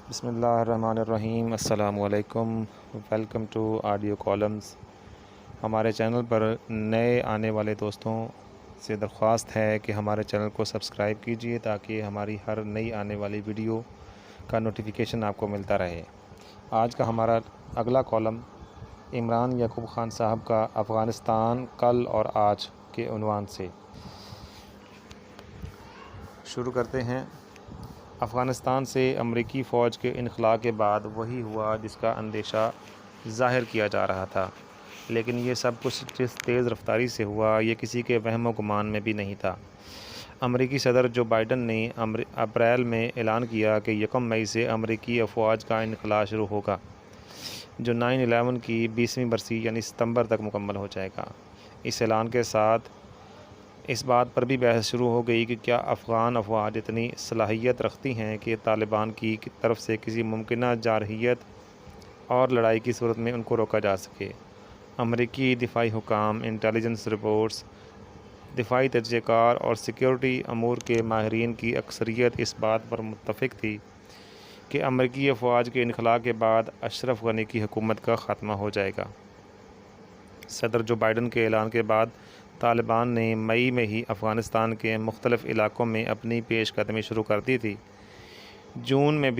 بسم اللہ الرحمن الرحیم۔ السلام علیکم، ویلکم ٹو آڈیو کالمز۔ ہمارے چینل پر نئے آنے والے دوستوں سے درخواست ہے کہ ہمارے چینل کو سبسکرائب کیجیے تاکہ ہماری ہر نئی آنے والی ویڈیو کا نوٹیفیکیشن آپ کو ملتا رہے۔ آج کا ہمارا اگلا کالم عمران یعقوب خان صاحب کا افغانستان کل اور آج کے عنوان سے شروع کرتے ہیں۔ افغانستان سے امریکی فوج کے انخلاء کے بعد وہی ہوا جس کا اندیشہ ظاہر کیا جا رہا تھا، لیکن یہ سب کچھ جس تیز رفتاری سے ہوا یہ کسی کے وہم و گمان میں بھی نہیں تھا۔ امریکی صدر جو بائیڈن نے اپریل میں اعلان کیا کہ 1 مئی سے امریکی افواج کا انخلاء شروع ہوگا، جو 9/11 کی 20ویں برسی یعنی ستمبر تک مکمل ہو جائے گا۔ اس اعلان کے ساتھ اس بات پر بھی بحث شروع ہو گئی کہ کیا افغان افواج اتنی صلاحیت رکھتی ہیں کہ طالبان کی طرف سے کسی ممکنہ جارحیت اور لڑائی کی صورت میں ان کو روکا جا سکے۔ امریکی دفاعی حکام، انٹیلیجنس رپورٹس، دفاعی تجزیہ کار اور سیکیورٹی امور کے ماہرین کی اکثریت اس بات پر متفق تھی کہ امریکی افواج کے انخلاء کے بعد اشرف غنی کی حکومت کا خاتمہ ہو جائے گا۔ صدر جو بائیڈن کے اعلان کے بعد طالبان نے مئی میں ہی افغانستان کے مختلف علاقوں میں اپنی پیش قدمی شروع کر دی تھی۔ جون میں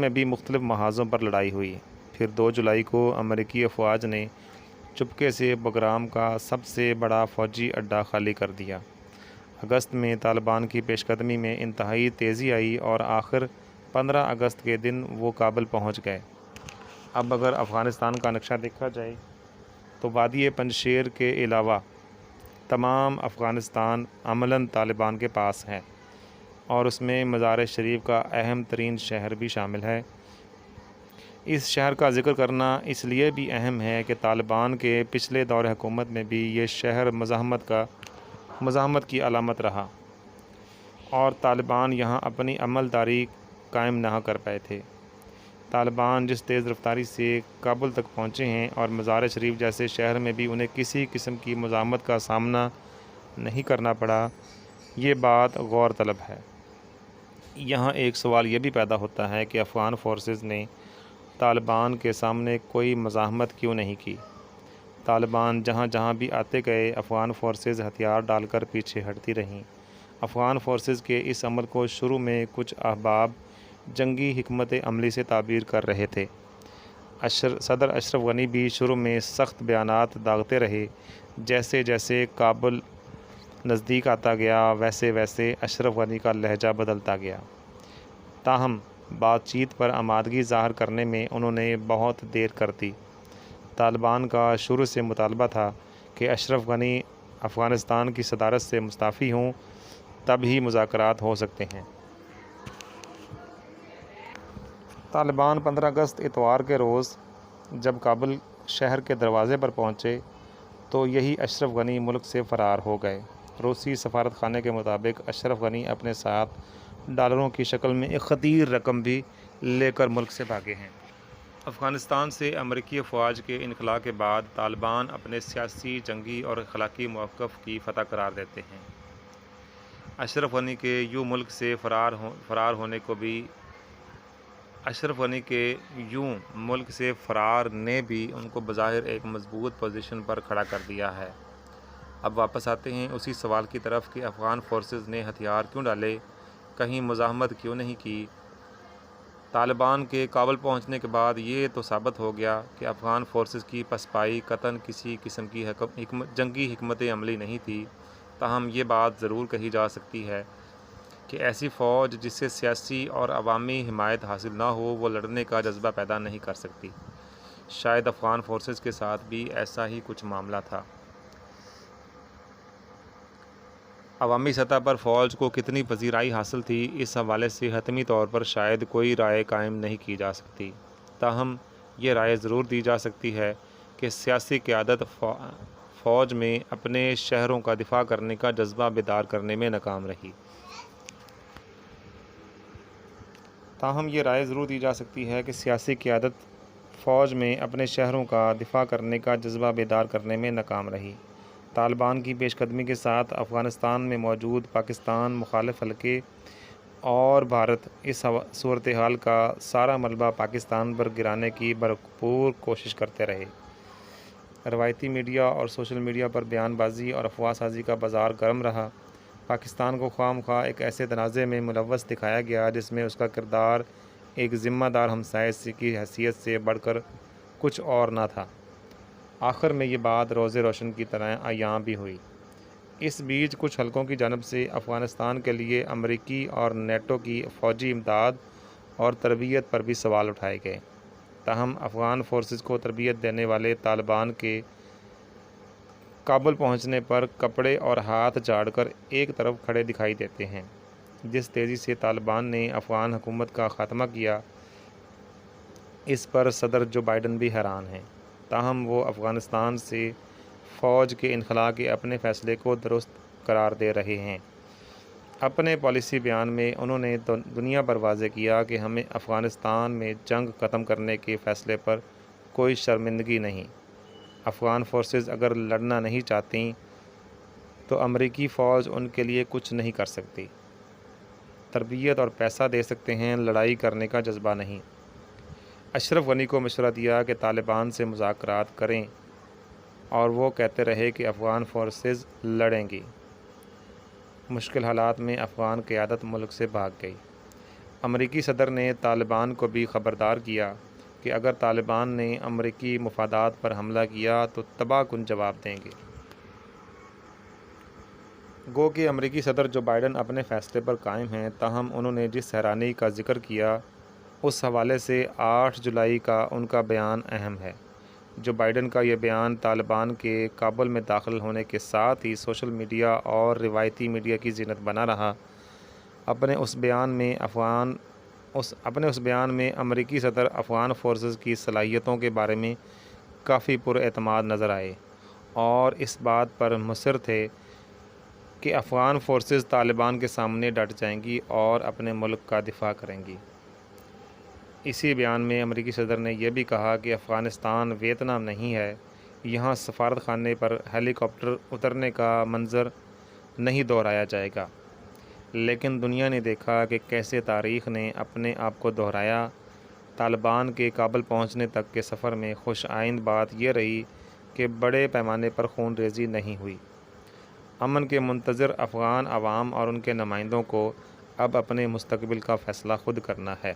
بھی مختلف محاذوں پر لڑائی ہوئی۔ پھر 2 جولائی کو امریکی افواج نے چپکے سے بگرام کا سب سے بڑا فوجی اڈہ خالی کر دیا۔ اگست میں طالبان کی پیش قدمی میں انتہائی تیزی آئی اور آخر 15 اگست کے دن وہ کابل پہنچ گئے۔ اب اگر افغانستان کا نقشہ دیکھا جائے تو وادی پنجشیر کے علاوہ تمام افغانستان عملاً طالبان کے پاس ہے، اور اس میں مزار شریف کا اہم ترین شہر بھی شامل ہے۔ اس شہر کا ذکر کرنا اس لیے بھی اہم ہے کہ طالبان کے پچھلے دور حکومت میں بھی یہ شہر مزاحمت کی علامت رہا اور طالبان یہاں اپنی عمل داری قائم نہ کر پائے تھے۔ طالبان جس تیز رفتاری سے کابل تک پہنچے ہیں اور مزار شریف جیسے شہر میں بھی انہیں کسی قسم کی مزاحمت کا سامنا نہیں کرنا پڑا، یہ بات غور طلب ہے۔ یہاں ایک سوال یہ بھی پیدا ہوتا ہے کہ افغان فورسز نے طالبان کے سامنے کوئی مزاحمت کیوں نہیں کی؟ طالبان جہاں جہاں بھی آتے گئے، افغان فورسز ہتھیار ڈال کر پیچھے ہٹتی رہیں۔ افغان فورسز کے اس عمل کو شروع میں کچھ احباب جنگی حکمت عملی سے تعبیر کر رہے تھے۔ صدر اشرف غنی بھی شروع میں سخت بیانات داغتے رہے۔ جیسے جیسے کابل نزدیک آتا گیا ویسے ویسے اشرف غنی کا لہجہ بدلتا گیا۔ تاہم بات چیت پر آمادگی ظاہر کرنے میں انہوں نے بہت دیر کر دی۔ طالبان کا شروع سے مطالبہ تھا کہ اشرف غنی افغانستان کی صدارت سے مستعفی ہوں، تب ہی مذاکرات ہو سکتے ہیں۔ طالبان 15 اگست اتوار کے روز جب کابل شہر کے دروازے پر پہنچے تو یہی اشرف غنی ملک سے فرار ہو گئے۔ روسی سفارت خانے کے مطابق اشرف غنی اپنے ساتھ ڈالروں کی شکل میں ایک خطیر رقم بھی لے کر ملک سے بھاگے ہیں۔ افغانستان سے امریکی افواج کے انخلاء کے بعد طالبان اپنے سیاسی، جنگی اور اخلاقی موقف کی فتح قرار دیتے ہیں۔ اشرف غنی کے یوں ملک سے فرار نے بھی ان کو بظاہر ایک مضبوط پوزیشن پر کھڑا کر دیا ہے۔ اب واپس آتے ہیں اسی سوال کی طرف کہ افغان فورسز نے ہتھیار کیوں ڈالے، کہیں مزاحمت کیوں نہیں کی؟ طالبان کے کابل پہنچنے کے بعد یہ تو ثابت ہو گیا کہ افغان فورسز کی پسپائی قطعاً کسی قسم کی جنگی حکمت عملی نہیں تھی۔ تاہم یہ بات ضرور کہی جا سکتی ہے کہ ایسی فوج جس سے سیاسی اور عوامی حمایت حاصل نہ ہو وہ لڑنے کا جذبہ پیدا نہیں کر سکتی۔ شاید افغان فورسز کے ساتھ بھی ایسا ہی کچھ معاملہ تھا۔ عوامی سطح پر فوج کو کتنی پذیرائی حاصل تھی، اس حوالے سے حتمی طور پر شاید کوئی رائے قائم نہیں کی جا سکتی۔ تاہم یہ رائے ضرور دی جا سکتی ہے کہ سیاسی قیادت فوج میں اپنے شہروں کا دفاع کرنے کا جذبہ بیدار کرنے میں ناکام رہی۔ طالبان کی پیش قدمی کے ساتھ افغانستان میں موجود پاکستان مخالف حلقے اور بھارت اس صورتحال کا سارا ملبہ پاکستان پر گرانے کی بھرپور کوشش کرتے رہے۔ روایتی میڈیا اور سوشل میڈیا پر بیان بازی اور افواہ سازی کا بازار گرم رہا۔ پاکستان کو خواہ مخواہ ایک ایسے تنازع میں ملوث دکھایا گیا جس میں اس کا کردار ایک ذمہ دار ہمسائے کی حیثیت سے بڑھ کر کچھ اور نہ تھا۔ آخر میں یہ بات روز روشن کی طرح عیاں بھی ہوئی۔ اس بیچ کچھ حلقوں کی جانب سے افغانستان کے لیے امریکی اور نیٹو کی فوجی امداد اور تربیت پر بھی سوال اٹھائے گئے۔ تاہم افغان فورسز کو تربیت دینے والے طالبان کے کابل پہنچنے پر کپڑے اور ہاتھ جھاڑ کر ایک طرف کھڑے دکھائی دیتے ہیں۔ جس تیزی سے طالبان نے افغان حکومت کا خاتمہ کیا، اس پر صدر جو بائیڈن بھی حیران ہیں۔ تاہم وہ افغانستان سے فوج کے انخلاء کے اپنے فیصلے کو درست قرار دے رہے ہیں۔ اپنے پالیسی بیان میں انہوں نے دنیا پر واضح کیا کہ ہمیں افغانستان میں جنگ ختم کرنے کے فیصلے پر کوئی شرمندگی نہیں۔ افغان فورسز اگر لڑنا نہیں چاہتیں تو امریکی فوج ان کے لیے کچھ نہیں کر سکتی۔ تربیت اور پیسہ دے سکتے ہیں، لڑائی کرنے کا جذبہ نہیں۔ اشرف غنی کو مشورہ دیا کہ طالبان سے مذاکرات کریں اور وہ کہتے رہے کہ افغان فورسز لڑیں گی۔ مشکل حالات میں افغان قیادت ملک سے بھاگ گئی۔ امریکی صدر نے طالبان کو بھی خبردار کیا کہ اگر طالبان نے امریکی مفادات پر حملہ کیا تو تباہ کن جواب دیں گے۔ گو کہ امریکی صدر جو بائیڈن اپنے فیصلے پر قائم ہیں، تاہم انہوں نے جس حیرانی کا ذکر کیا اس حوالے سے 8 جولائی کا ان کا بیان اہم ہے۔ جو بائیڈن کا یہ بیان طالبان کے کابل میں داخل ہونے کے ساتھ ہی سوشل میڈیا اور روایتی میڈیا کی زینت بنا رہا۔ اپنے اس بیان میں امریکی صدر افغان فورسز کی صلاحیتوں کے بارے میں کافی پر اعتماد نظر آئے اور اس بات پر مصر تھے کہ افغان فورسز طالبان کے سامنے ڈٹ جائیں گی اور اپنے ملک کا دفاع کریں گی۔ اسی بیان میں امریکی صدر نے یہ بھی کہا کہ افغانستان ویتنام نہیں ہے، یہاں سفارت خانے پر ہیلی کاپٹر اترنے کا منظر نہیں دہرایا جائے گا۔ لیکن دنیا نے دیکھا کہ کیسے تاریخ نے اپنے آپ کو دہرایا۔ طالبان کے کابل پہنچنے تک کے سفر میں خوش آئند بات یہ رہی کہ بڑے پیمانے پر خون ریزی نہیں ہوئی۔ امن کے منتظر افغان عوام اور ان کے نمائندوں کو اب اپنے مستقبل کا فیصلہ خود کرنا ہے۔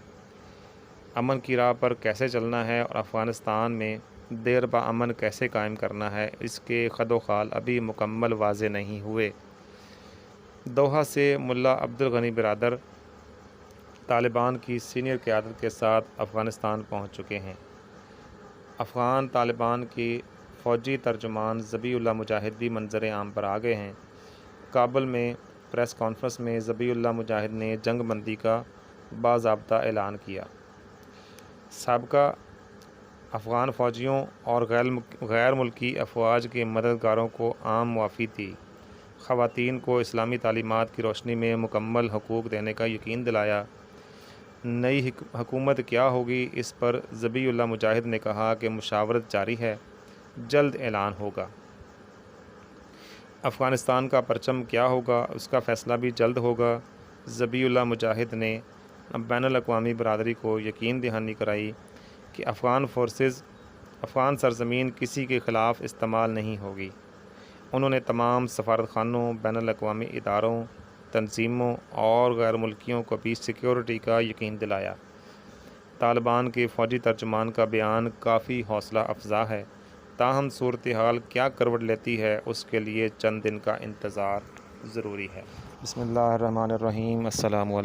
امن کی راہ پر کیسے چلنا ہے اور افغانستان میں دیر با امن کیسے قائم کرنا ہے، اس کے خد و خال ابھی مکمل واضح نہیں ہوئے۔ دوحہ سے ملا عبدالغنی برادر طالبان کی سینئر قیادت کے ساتھ افغانستان پہنچ چکے ہیں۔ افغان طالبان کی فوجی ترجمان ذبیح اللہ مجاہد بھی منظر عام پر آ گئے ہیں۔ کابل میں پریس کانفرنس میں ذبیح اللہ مجاہد نے جنگ بندی کا باضابطہ اعلان کیا۔ سابقہ افغان فوجیوں اور غیر ملکی افواج کے مددگاروں کو عام معافی دی، خواتین کو اسلامی تعلیمات کی روشنی میں مکمل حقوق دینے کا یقین دلایا۔ نئی حکومت کیا ہوگی، اس پر ذبیح اللہ مجاہد نے کہا کہ مشاورت جاری ہے، جلد اعلان ہوگا۔ افغانستان کا پرچم کیا ہوگا، اس کا فیصلہ بھی جلد ہوگا۔ ذبیح اللہ مجاہد نے بین الاقوامی برادری کو یقین دہانی کرائی کہ افغان سرزمین کسی کے خلاف استعمال نہیں ہوگی۔ انہوں نے تمام سفارت خانوں، بین الاقوامی اداروں، تنظیموں اور غیر ملکیوں کو بھی سیکیورٹی کا یقین دلایا۔ طالبان کے فوجی ترجمان کا بیان کافی حوصلہ افزا ہے، تاہم صورتحال کیا کروٹ لیتی ہے اس کے لیے چند دن کا انتظار ضروری ہے۔ بسم اللہ الرحمن الرحیم۔ السلام علیکم۔